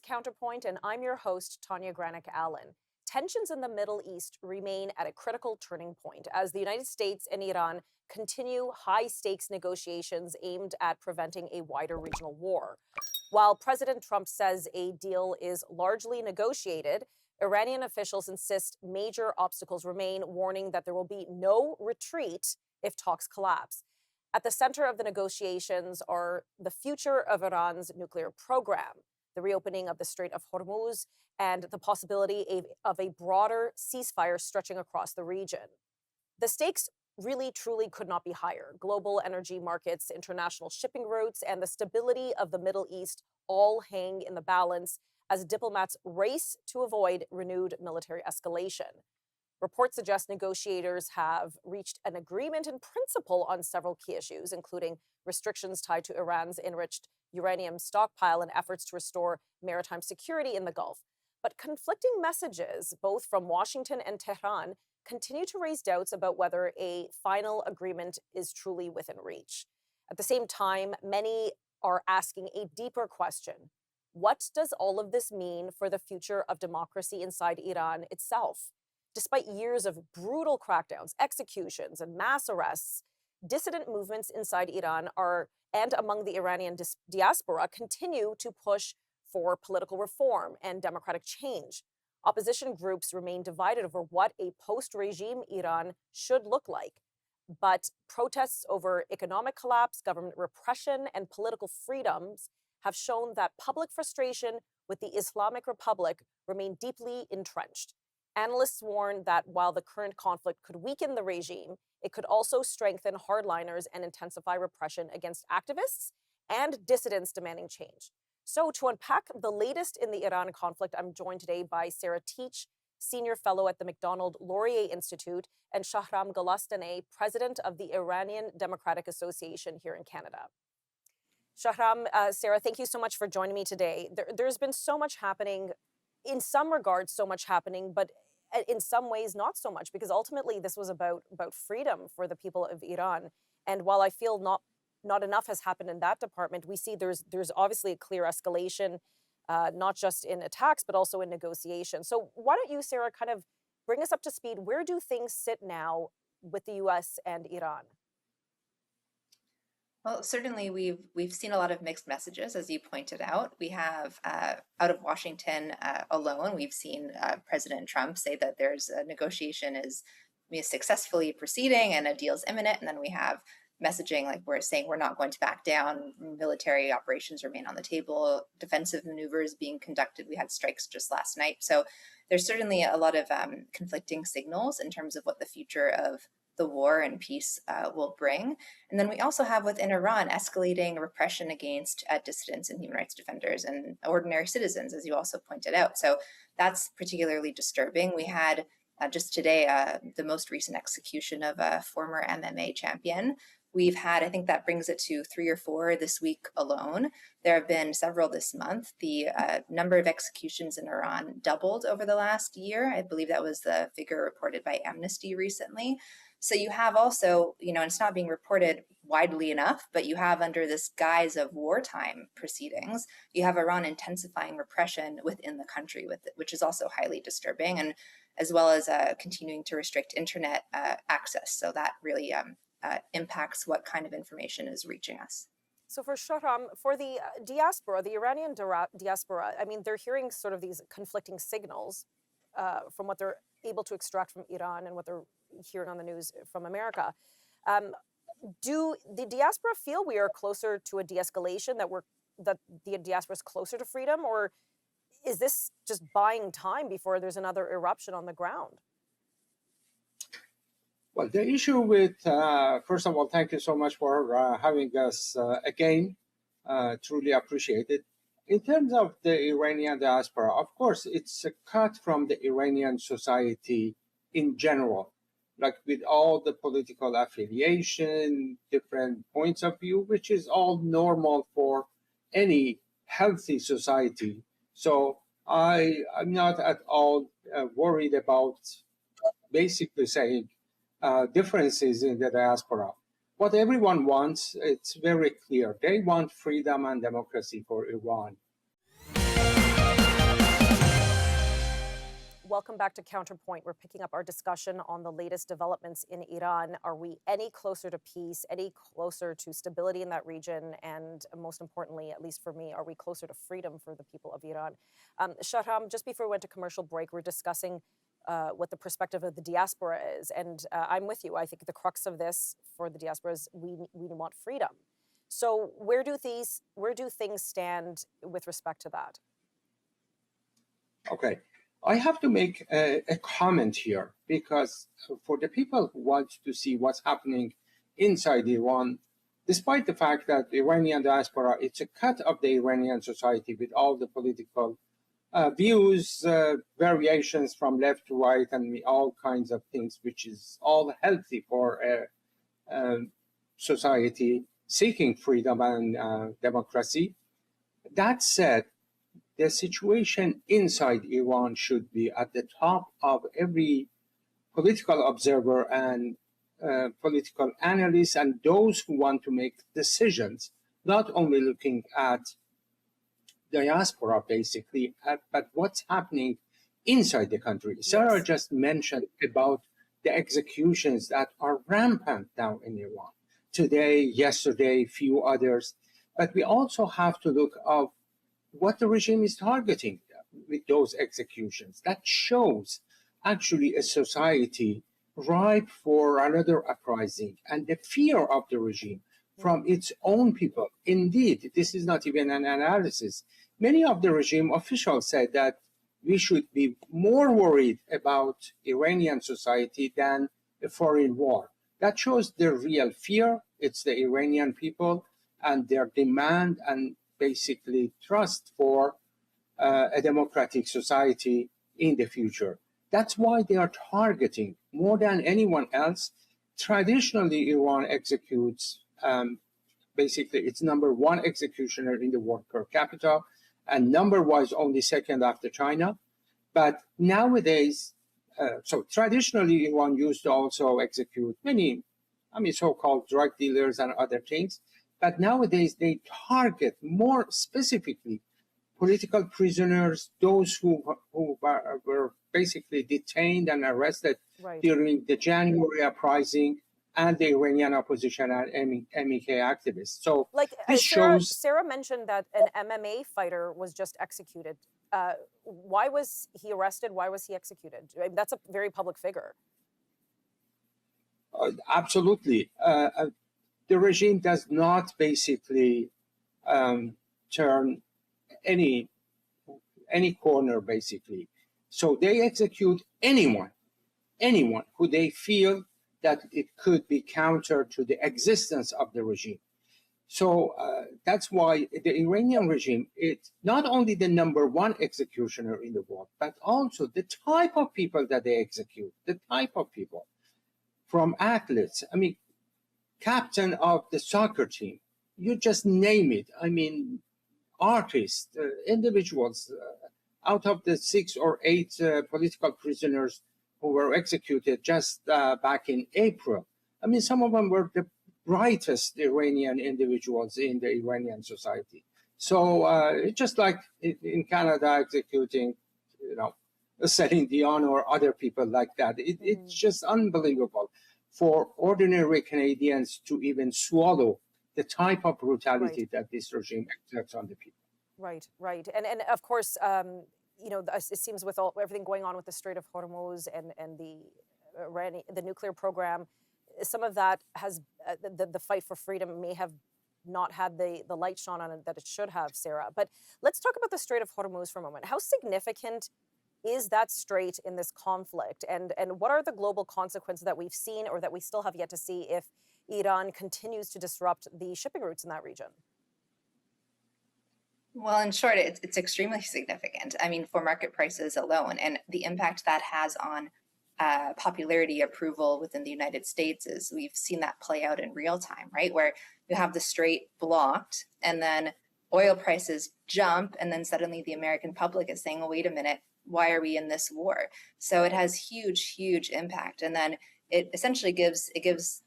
CounterPoint, and I'm your host, Tanya Granic Allen. Tensions in the Middle East remain at a critical turning point as the United States and Iran continue high-stakes negotiations aimed at preventing a wider regional war. While President Trump says a deal is largely negotiated, Iranian officials insist major obstacles remain, warning that there will be no retreat if talks collapse. At the center of the negotiations are the future of Iran's nuclear program, the reopening of the Strait of Hormuz, and the possibility of a broader ceasefire stretching across the region. The stakes really, truly could not be higher. Global energy markets, international shipping routes, and the stability of the Middle East all hang in the balance as diplomats race to avoid renewed military escalation. Reports suggest negotiators have reached an agreement in principle on several key issues, including restrictions tied to Iran's enriched uranium stockpile and efforts to restore maritime security in the Gulf. But conflicting messages, both from Washington and Tehran, continue to raise doubts about whether a final agreement is truly within reach. At the same time, many are asking a deeper question. What does all of this mean for the future of democracy inside Iran itself? Despite years of brutal crackdowns, executions, and mass arrests, dissident movements inside Iran and among the Iranian diaspora continue to push for political reform and democratic change. Opposition groups remain divided over what a post-regime Iran should look like. But protests over economic collapse, government repression, and political freedoms have shown that public frustration with the Islamic Republic remain deeply entrenched. Analysts warn that while the current conflict could weaken the regime, it could also strengthen hardliners and intensify repression against activists and dissidents demanding change. So to unpack the latest in the Iran conflict, I'm joined today by Sarah Teich, Senior Fellow at the Macdonald-Laurier Institute, and Shahram Golestaneh, President of the Iranian Democratic Association here in Canada. Shahram, Sarah, thank you so much for joining me today. There's been so much happening, in some regards so much happening, but in some ways not so much, because ultimately this was about freedom for the people of Iran. And while I feel not enough has happened in that department, we see there's obviously a clear escalation, not just in attacks, but also in negotiations. So why don't you, Sarah, kind of bring us up to speed? Where do things sit now with the U.S. and Iran? Well, certainly we've seen a lot of mixed messages, as you pointed out. We have out of Washington alone, we've seen President Trump say that there's a negotiation is successfully proceeding and a deal's imminent, and then we have messaging like we're saying we're not going to back down, military operations remain on the table, defensive maneuvers being conducted. We had strikes just last night. So there's certainly a lot of conflicting signals in terms of what the future of the war and peace will bring. And then we also have within Iran escalating repression against dissidents and human rights defenders and ordinary citizens, as you also pointed out. So that's particularly disturbing. We had just today the most recent execution of a former MMA champion. We've had, I think that brings it to 3 or 4 this week alone. There have been several this month. The number of executions in Iran doubled over the last year. I believe that was the figure reported by Amnesty recently. So you have also, and it's not being reported widely enough, but you have under this guise of wartime proceedings, you have Iran intensifying repression within the country, which is also highly disturbing, and as well as continuing to restrict internet access. So that really impacts what kind of information is reaching us. So for Shahram, for the diaspora, the Iranian diaspora, I mean, they're hearing sort of these conflicting signals from what they're able to extract from Iran and what they're hearing on the news from America. Do the diaspora feel we are closer to a de-escalation, that the diaspora is closer to freedom, or is this just buying time before there's another eruption on the ground? Well, the issue with, first of all, thank you so much for having us again. Truly appreciate it. In terms of the Iranian diaspora, of course, it's a cut from the Iranian society in general, like with all the political affiliation, different points of view, which is all normal for any healthy society. So I'm not at all worried about basically saying differences in the diaspora. What everyone wants, it's very clear. They want freedom and democracy for Iran. Welcome back to CounterPoint. We're picking up our discussion on the latest developments in Iran. Are we any closer to peace, any closer to stability in that region? And most importantly, at least for me, are we closer to freedom for the people of Iran? Shahram, just before we went to commercial break, we're discussing what the perspective of the diaspora is. And I'm with you. I think the crux of this for the diaspora is we want freedom. So where do things stand with respect to that? Okay. I have to make a comment here because for the people who want to see what's happening inside Iran, despite the fact that the Iranian diaspora, it's a cut of the Iranian society with all the political views, variations from left to right, and all kinds of things, which is all healthy for a society seeking freedom and democracy. That said, the situation inside Iran should be at the top of every political observer and political analyst and those who want to make decisions, not only looking at diaspora basically, but what's happening inside the country. Sarah just mentioned about the executions that are rampant now in Iran. Today, yesterday, few others. But we also have to look at what the regime is targeting with those executions. That shows actually a society ripe for another uprising and the fear of the regime from its own people. Indeed, this is not even an analysis. Many of the regime officials said that we should be more worried about Iranian society than a foreign war. That shows the real fear. It's the Iranian people and their demand and basically trust for a democratic society in the future. That's why they are targeting more than anyone else. Traditionally, Iran executes, basically it's number one executioner in the world per capita, and number-wise only second after China. But nowadays, so traditionally Iran used to also execute many, so-called drug dealers and other things. But nowadays, they target more specifically political prisoners, those who were basically detained and arrested during the January uprising, and the Iranian opposition and MEK activists. So this shows... Sarah mentioned that an MMA fighter was just executed. Why was he arrested? Why was he executed? That's a very public figure. Absolutely. The regime does not basically turn any corner, basically. So they execute anyone who they feel that it could be counter to the existence of the regime. So that's why the Iranian regime, it's not only the number one executioner in the world, but also the type of people that they execute, the type of people, from athletes, captain of the soccer team, you just name it. Artists, individuals, out of the 6 or 8 political prisoners who were executed just back in April. Some of them were the brightest Iranian individuals in the Iranian society. So it's just like in Canada executing, Celine Dion or other people like that. It's just unbelievable for ordinary Canadians to even swallow the type of brutality that this regime exerts on the people. Right. And of course, it seems with everything going on with the Strait of Hormuz and the nuclear program, some of that has the fight for freedom may have not had the light shone on it that it should have, Sarah. But let's talk about the Strait of Hormuz for a moment. How significant is that strait in this conflict? And what are the global consequences that we've seen or that we still have yet to see if Iran continues to disrupt the shipping routes in that region? Well, in short, it's extremely significant. For market prices alone, and the impact that has on popularity approval within the United States is we've seen that play out in real time, right? Where you have the strait blocked and then oil prices jump, and then suddenly the American public is saying, "Oh, wait a minute, why are we in this war?" So it has huge impact, and then it essentially gives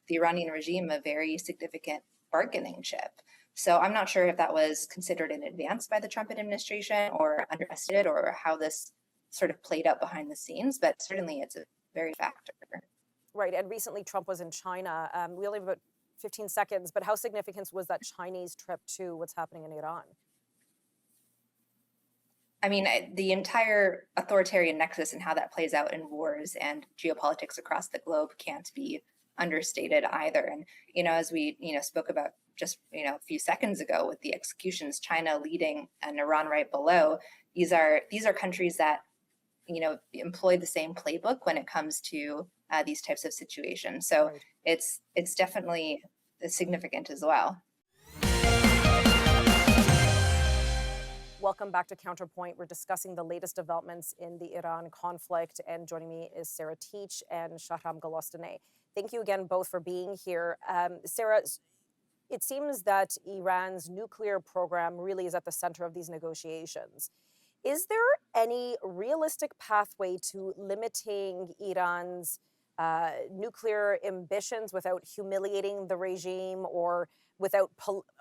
the Iranian regime a very significant bargaining chip. So I'm not sure if that was considered in advance by the Trump administration or underestimated, or how this sort of played out behind the scenes, but certainly it's a very factor. Right, and recently Trump was in China. We only have about 15 seconds, but how significant was that Chinese trip to what's happening in Iran? I mean, the entire authoritarian nexus and how that plays out in wars and geopolitics across the globe can't be understated either. And, as we, spoke about just, a few seconds ago with the executions, China leading and Iran right below, these are countries that, employ the same playbook when it comes to these types of situations. So Right. it's definitely significant as well. Welcome back to CounterPoint. We're discussing the latest developments in the Iran conflict, and joining me is Sarah Teich and Shahram Golestaneh. Thank you again both for being here. Sarah, it seems that Iran's nuclear program really is at the center of these negotiations. Is there any realistic pathway to limiting Iran's nuclear ambitions without humiliating the regime or without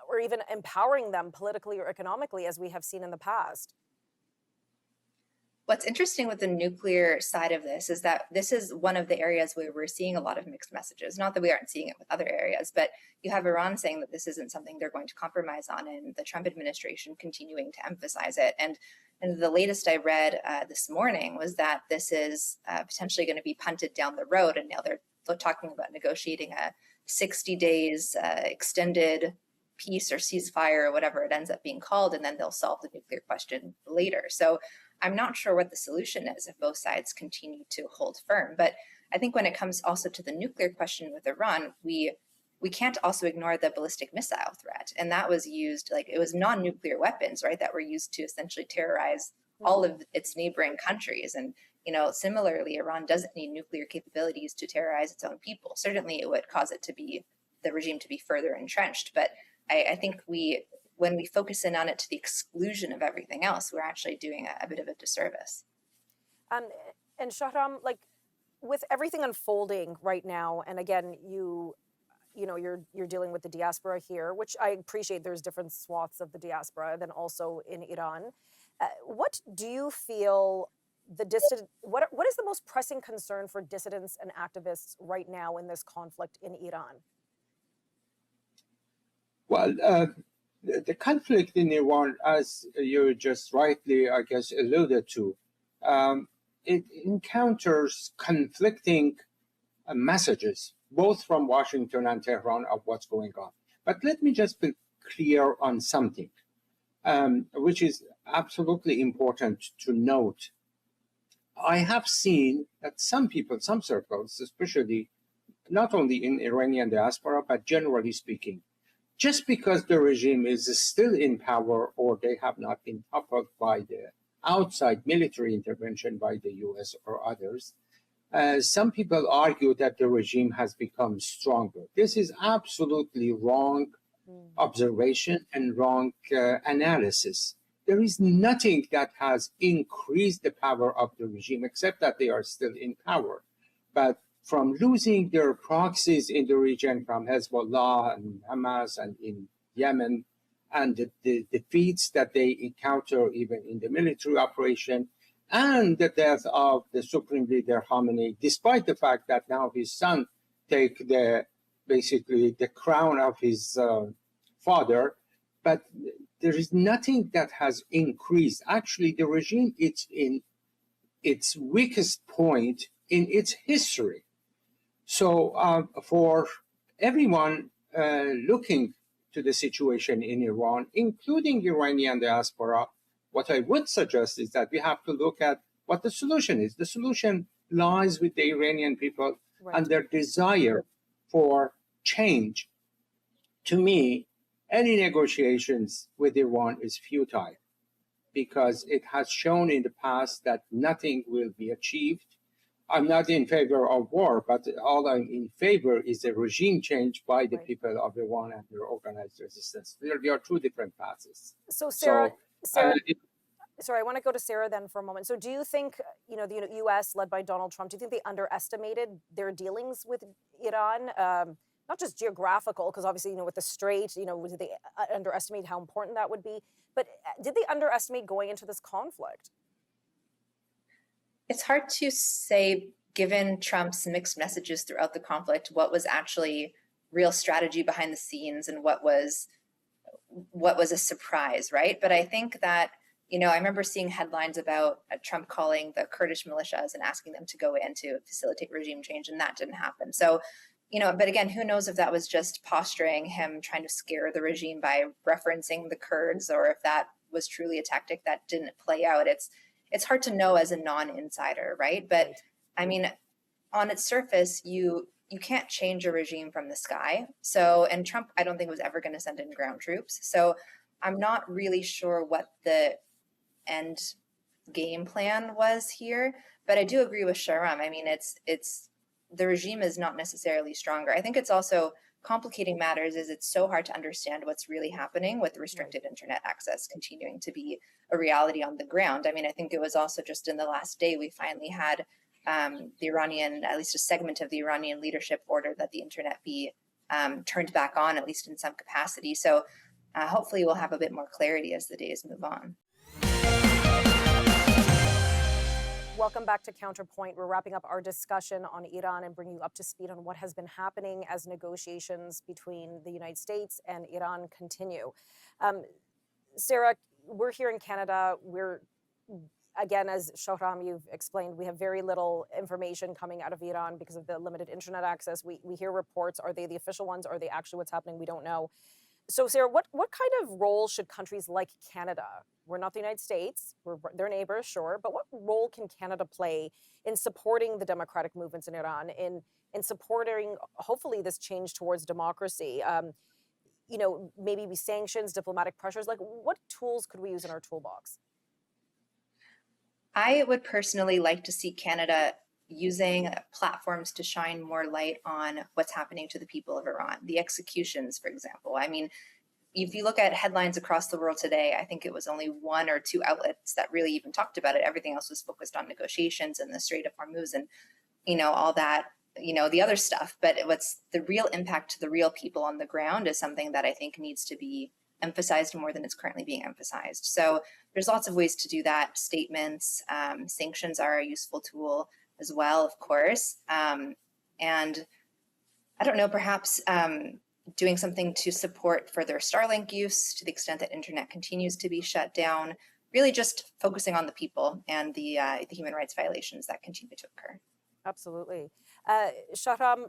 or even empowering them politically or economically, as we have seen in the past? What's interesting with the nuclear side of this is that this is one of the areas where we're seeing a lot of mixed messages. Not that we aren't seeing it with other areas, but you have Iran saying that this isn't something they're going to compromise on, and the Trump administration continuing to emphasize it. And the latest I read this morning was that this is potentially going to be punted down the road, and now they're talking about negotiating a 60 days extended peace or ceasefire or whatever it ends up being called, and then they'll solve the nuclear question later. So I'm not sure what the solution is if both sides continue to hold firm. But I think when it comes also to the nuclear question with Iran, we can't also ignore the ballistic missile threat. And that was used, like, it was non-nuclear weapons, right, that were used to essentially terrorize all of its neighboring countries. And, similarly, Iran doesn't need nuclear capabilities to terrorize its own people. Certainly it would cause the regime to be further entrenched. But I think when we focus in on it to the exclusion of everything else, we're actually doing a bit of a disservice. And Shahram, like, with everything unfolding right now, and again, you're dealing with the diaspora here, which I appreciate. There's different swaths of the diaspora than also in Iran. What do you feel what is the most pressing concern for dissidents and activists right now in this conflict in Iran? Well, the conflict in Iran, as you just rightly, I guess, alluded to, it encounters conflicting messages, both from Washington and Tehran, of what's going on. But let me just be clear on something, which is absolutely important to note. I have seen that some people, some circles, especially not only in Iranian diaspora, but generally speaking, just because the regime is still in power or they have not been toppled by the outside military intervention by the US or others, some people argue that the regime has become stronger. This is absolutely wrong observation and wrong analysis. There is nothing that has increased the power of the regime except that they are still in power. But from losing their proxies in the region from Hezbollah and Hamas and in Yemen, and the defeats that they encounter even in the military operation, and the death of the Supreme Leader Khamenei, despite the fact that now his son take basically the crown of his father, but there is nothing that has increased. Actually, the regime is in its weakest point in its history. So for everyone looking to the situation in Iran, including Iranian diaspora, what I would suggest is that we have to look at what the solution is. The solution lies with the Iranian people and their desire for change. To me, any negotiations with Iran is futile because it has shown in the past that nothing will be achieved. I'm not in favor of war, but all I'm in favor is a regime change by the people of Iran and their organized resistance. There are two different paths. So, Sarah, sorry, I want to go to Sarah then for a moment. So do you think, the U.S. led by Donald Trump, do you think they underestimated their dealings with Iran? Not just geographical, because obviously, with the Strait, did they underestimate how important that would be? But did they underestimate going into this conflict? It's hard to say, given Trump's mixed messages throughout the conflict, what was actually real strategy behind the scenes and what was a surprise, right? But I think that, I remember seeing headlines about Trump calling the Kurdish militias and asking them to go in to facilitate regime change, and that didn't happen. So, but again, who knows if that was just posturing, him trying to scare the regime by referencing the Kurds, or if that was truly a tactic that didn't play out. It's hard to know as a non-insider, right? But I mean, on its surface, you can't change a regime from the sky. So, and Trump, I don't think was ever going to send in ground troops. So I'm not really sure what the end game plan was here, but I do agree with Shahram. I mean, it's the regime is not necessarily stronger. I think it's also complicating matters is it's so hard to understand what's really happening with restricted internet access continuing to be a reality on the ground. I mean, I think it was also just in the last day we finally had the Iranian, at least a segment of the Iranian leadership order that the internet be turned back on, at least in some capacity. So hopefully we'll have a bit more clarity as the days move on. Welcome back to CounterPoint. We're wrapping up our discussion on Iran and bringing you up to speed on what has been happening as negotiations between the United States and Iran continue. Sarah, we're here in Canada. We're, again, as Shahram, you've explained, we have very little information coming out of Iran because of the limited internet access. We hear reports. Are they the official ones? Are they actually what's happening? We don't know. So, Sarah, what kind of role should countries like Canada, we're not the United States, we're their neighbors, sure, but what role can Canada play in supporting the democratic movements in Iran, in supporting, hopefully, this change towards democracy? Maybe sanctions, diplomatic pressures. Like, what tools could we use in our toolbox? I would personally like to see Canada using platforms to shine more light on what's happening to the people of Iran, the executions, for example. I mean, if you look at headlines across the world today, I think it was only one or two outlets that really even talked about it. Everything else was focused on negotiations and the Strait of Hormuz and, all that, the other stuff. But what's the real impact to the real people on the ground is something that I think needs to be emphasized more than it's currently being emphasized. So there's lots of ways to do that. Statements, sanctions are a useful tool as well, of course. And I don't know, perhaps doing something to support further Starlink use to the extent that internet continues to be shut down, really just focusing on the people and the human rights violations that continue to occur. Absolutely. Shahram,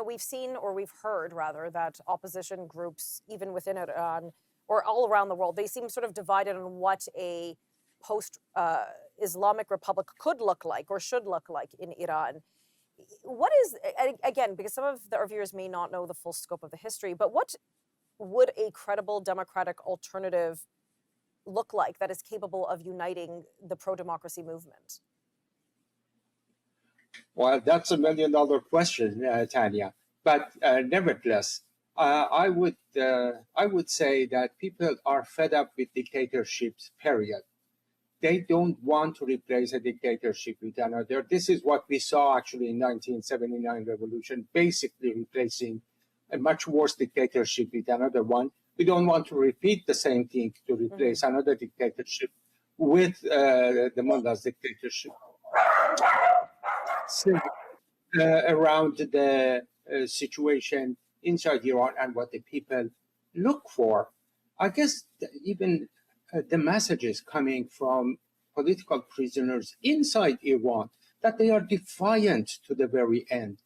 we've seen, or we've heard rather, that opposition groups, even within Iran or all around the world, they seem sort of divided on what a post-Islamic Republic could look like or should look like in Iran. What is, again, because some of our viewers may not know the full scope of the history, but what would a credible democratic alternative look like that is capable of uniting the pro-democracy movement? Well, that's $1 million question, Tanya. But nevertheless, I would say that people are fed up with dictatorships, period. They don't want to replace a dictatorship with another. This is what we saw actually in 1979 revolution, basically replacing a much worse dictatorship with another one. We don't want to repeat the same thing to replace another dictatorship with the mullah's dictatorship. So, around the situation inside Iran and what the people look for, I guess even the messages coming from political prisoners inside Iran, that they are defiant to the very end.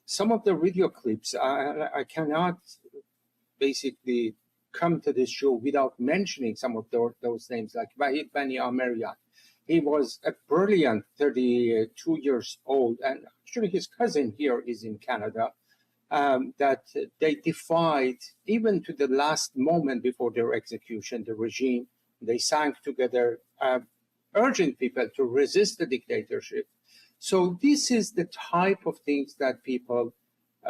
Some of the video clips, I cannot basically come to this show without mentioning some of those names, like Vahid Bani Amirian. He was a brilliant 32 years old, and actually his cousin here is in Canada, that they defied, even to the last moment before their execution, the regime. They sang together, urging people to resist the dictatorship. So this is the type of things that people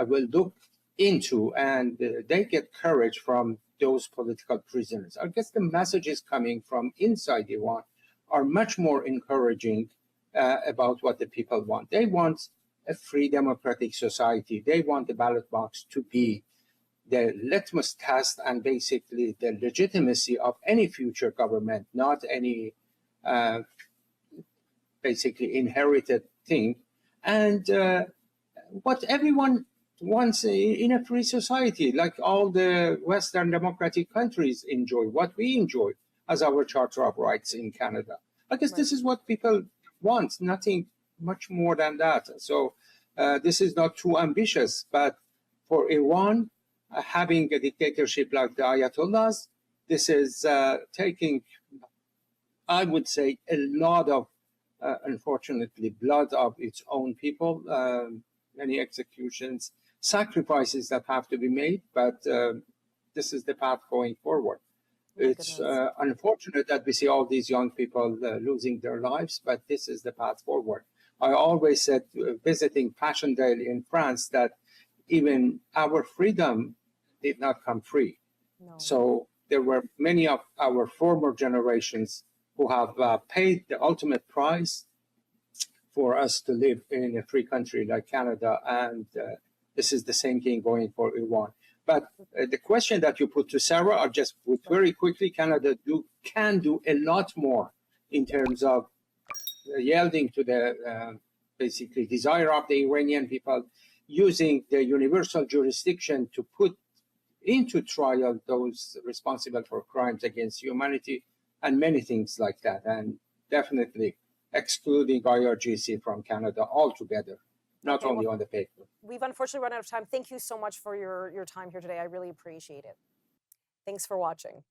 will look into, and they get courage from those political prisoners. I guess the messages coming from inside Iran are much more encouraging about what the people want. They want a free democratic society. They want the ballot box to be the litmus test and basically the legitimacy of any future government, not any basically inherited thing, and what everyone wants in a free society, like all the Western democratic countries enjoy, what we enjoy as our Charter of Rights in Canada. I guess this is what people want, nothing much more than that. So this is not too ambitious, but for Iran, having a dictatorship like the Ayatollahs, this is taking, I would say, a lot of, unfortunately, blood of its own people, many executions, sacrifices that have to be made, but this is the path going forward. It's unfortunate that we see all these young people losing their lives, but this is the path forward. I always said, visiting Passchendaele in France, that even our freedom did not come free. No. So there were many of our former generations who have paid the ultimate price for us to live in a free country like Canada, and this is the same thing going for Iran. But the question that you put to Sarah, I'll just put very quickly, Canada can do a lot more in terms of yielding to the basically desire of the Iranian people, using the universal jurisdiction to put into trial those responsible for crimes against humanity and many things like that, and definitely excluding IRGC from Canada altogether, not only on the paper. We've unfortunately run out of time. Thank you so much for your time here today. I really appreciate it. Thanks for watching.